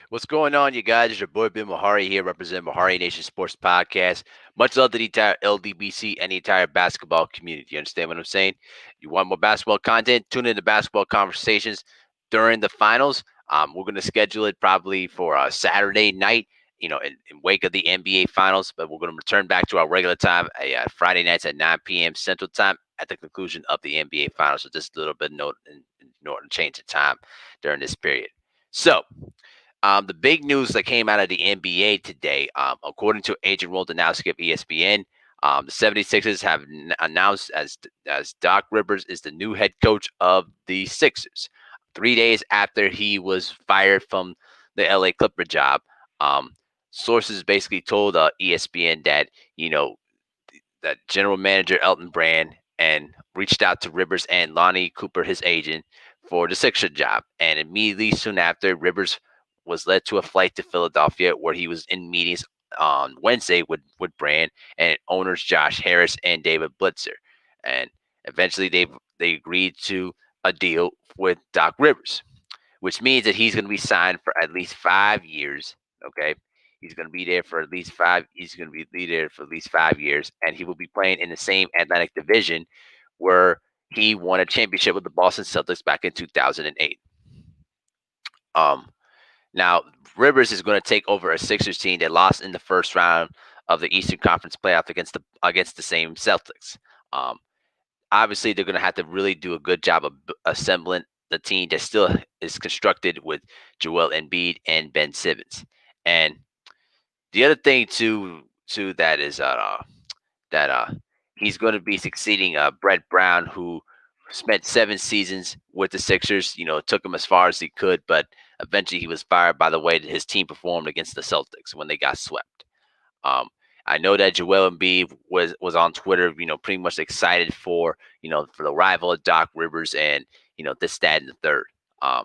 What's going on, you guys? It's your boy Ben Mahari here, representing Mahari Nation Sports Podcast. Much love to the entire LDBC and the entire basketball community. You understand what I'm saying? You want more basketball content? Tune in to basketball conversations during the finals. We're going to schedule it probably for Saturday night, in wake of the NBA finals, but we're going to return back to our regular time, Friday nights at 9 p.m. Central Time at the conclusion of the NBA finals. So just a little bit note in order to change the time during this period. So, the big news that came out of the NBA today, according to Agent Wojnarowski of ESPN, the 76ers have announced as Doc Rivers is the new head coach of the Sixers. 3 days after he was fired from the LA Clipper job, um, sources basically told ESPN that that general manager Elton Brand and reached out to Rivers and Lonnie Cooper, his agent, for the Sixer job. And immediately soon after, Rivers was led to a flight to Philadelphia where he was in meetings on Wednesday with Brand and owners Josh Harris and David Blitzer. And eventually they agreed to a deal with Doc Rivers, which means that he's going to be signed for at least 5 years. Okay. He's going to be there for at least five. He's going to be there for at least 5 years, and he will be playing in the same Atlantic Division where he won a championship with the Boston Celtics back in 2008. Um, Now Rivers is going to take over a Sixers team that lost in the first round of the Eastern Conference playoff against the same Celtics. Um, Obviously they're going to have to really do a good job of assembling the team that still is constructed with Joel Embiid and Ben Simmons. And the other thing too that is that he's going to be succeeding Brett Brown, who spent 7 seasons with the Sixers. It took him as far as he could, but eventually he was fired by the way that his team performed against the Celtics when they got swept. Um, I know that Joel Embiid was on Twitter, pretty much excited for the rival of Doc Rivers and this, that, and the third. Um,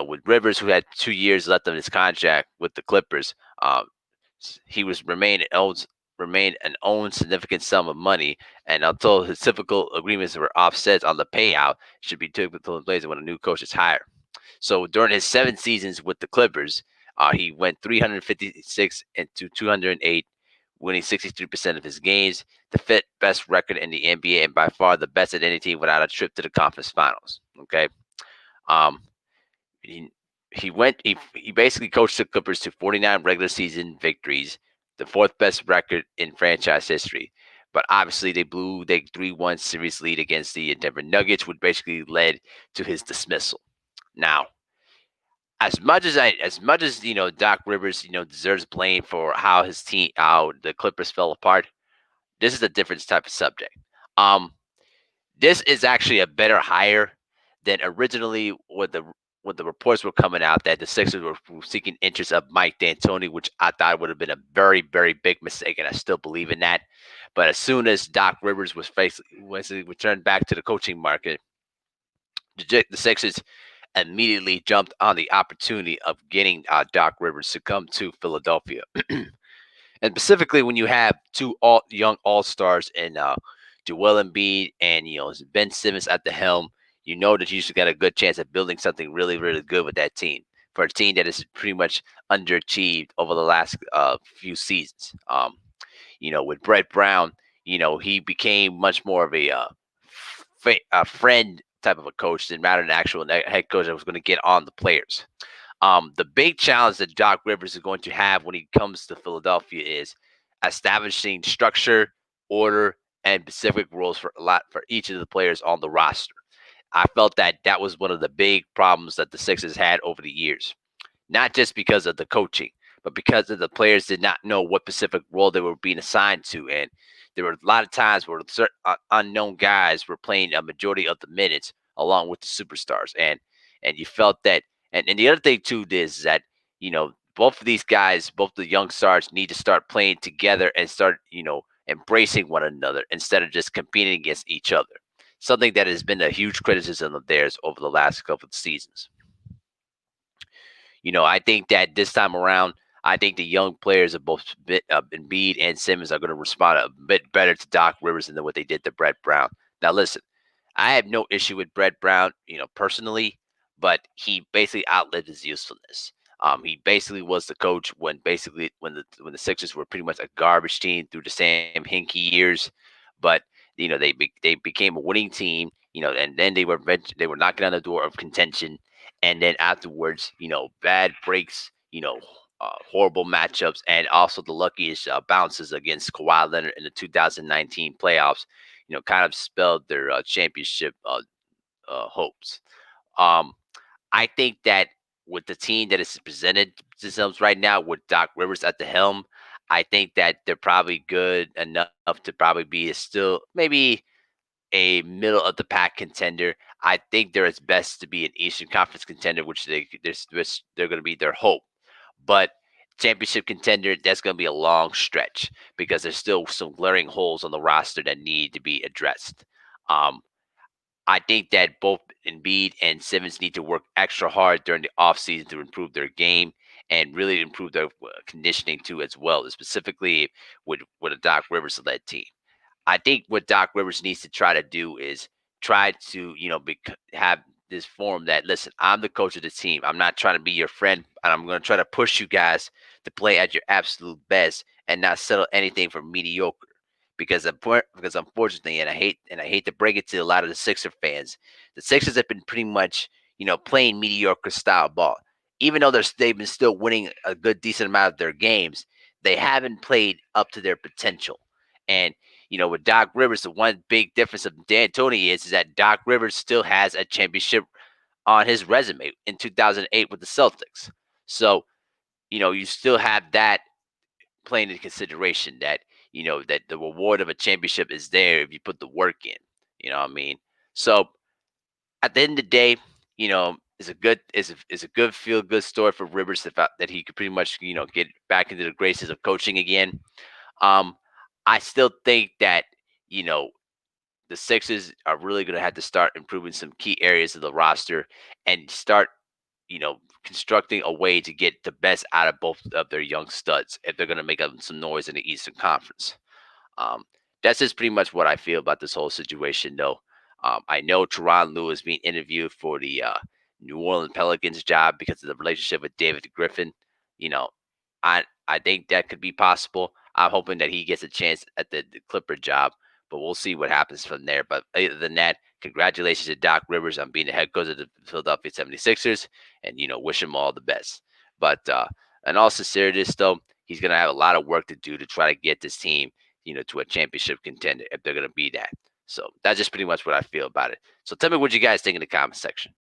with Rivers, who had 2 years left on his contract with the Clippers, he was remained an owned significant sum of money, and until his typical agreements were offset on the payout, should be taken into place when a new coach is hired. So during his 7 seasons with the Clippers, he went 356 into 208, winning 63% of his games, the fifth best record in the NBA, and by far the best at any team without a trip to the conference finals. Okay. Um, he, he basically coached the Clippers to 49 regular season victories, the fourth best record in franchise history. But obviously, they blew their 3-1 series lead against the Denver Nuggets, which basically led to his dismissal. Now, as much as Doc Rivers deserves blame for how the Clippers fell apart, this is a different type of subject. Um, this is actually a better hire than originally when the reports were coming out that the Sixers were seeking interest of Mike D'Antoni, which I thought would have been a very, very big mistake, and I still believe in that. But as soon as Doc Rivers was returned back to the coaching market, the Sixers immediately jumped on the opportunity of getting Doc Rivers to come to Philadelphia. And specifically when you have two young all stars in Joel Embiid and Ben Simmons at the helm, you know that you should got a good chance of building something really, really good with that team. For a team that is pretty much underachieved over the last few seasons. With Brett Brown, he became much more of a friend type of a coach than rather than an actual head coach that was going to get on the players. The big challenge that Doc Rivers is going to have when he comes to Philadelphia is establishing structure, order, and specific rules for each of the players on the roster. I felt that that was one of the big problems that the Sixers had over the years, not just because of the coaching, but because of the players did not know what specific role they were being assigned to, and there were a lot of times where certain unknown guys were playing a majority of the minutes along with the superstars, and you felt that. And the other thing too is that both of these guys, both the young stars, need to start playing together and start embracing one another instead of just competing against each other. Something that has been a huge criticism of theirs over the last couple of seasons. I think that this time around, I think the young players of both Embiid and Simmons are going to respond a bit better to Doc Rivers than what they did to Brett Brown. Now, listen, I have no issue with Brett Brown, personally, but he basically outlived his usefulness. He basically was the coach when the Sixers were pretty much a garbage team through the Sam Hinkie years, but they became a winning team. And then they were knocking on the door of contention, and then afterwards, bad breaks, horrible matchups, and also the luckiest bounces against Kawhi Leonard in the 2019 playoffs, kind of spelled their championship hopes. Um, I think that with the team that is presented themselves right now with Doc Rivers at the helm, I think that they're probably good enough to probably be still maybe a middle of the pack contender. I think they're its best to be an Eastern Conference contender, which they're going to be their hope. But championship contender, that's going to be a long stretch because there's still some glaring holes on the roster that need to be addressed. Um, I think that both Embiid and Simmons need to work extra hard during the offseason to improve their game and really improve their conditioning too, as well, specifically with a Doc Rivers led team. I think what Doc Rivers needs to try to do is try to, have this form that, listen, I'm the coach of the team. I'm not trying to be your friend, and I'm going to try to push you guys to play at your absolute best and not settle anything for mediocre. Because unfortunately, and I hate to break it to a lot of the Sixer fans, the Sixers have been pretty much, playing mediocre style ball. Even though they've been still winning a good decent amount of their games, they haven't played up to their potential. And with Doc Rivers, the one big difference of D'Antoni is that Doc Rivers still has a championship on his resume in 2008 with the Celtics. So, you still have that playing into consideration that the reward of a championship is there if you put the work in. You know what I mean? So at the end of the day, it's a good feel good story for Rivers that he could pretty much get back into the graces of coaching again. Um, I still think that you know the Sixers are really going to have to start improving some key areas of the roster and start, constructing a way to get the best out of both of their young studs if they're going to make up some noise in the Eastern Conference. Um, that's just pretty much what I feel about this whole situation, though. I know Teron Lewis being interviewed for the New Orleans Pelicans job because of the relationship with David Griffin. You know, I think that could be possible. I'm hoping that he gets a chance at the Clipper job, but we'll see what happens from there. But other than that, congratulations to Doc Rivers on being the head coach of the Philadelphia 76ers, and wish him all the best. But in all sincerity, though, he's going to have a lot of work to do to try to get this team to a championship contender if they're going to be that. So that's just pretty much what I feel about it. So tell me what you guys think in the comment section.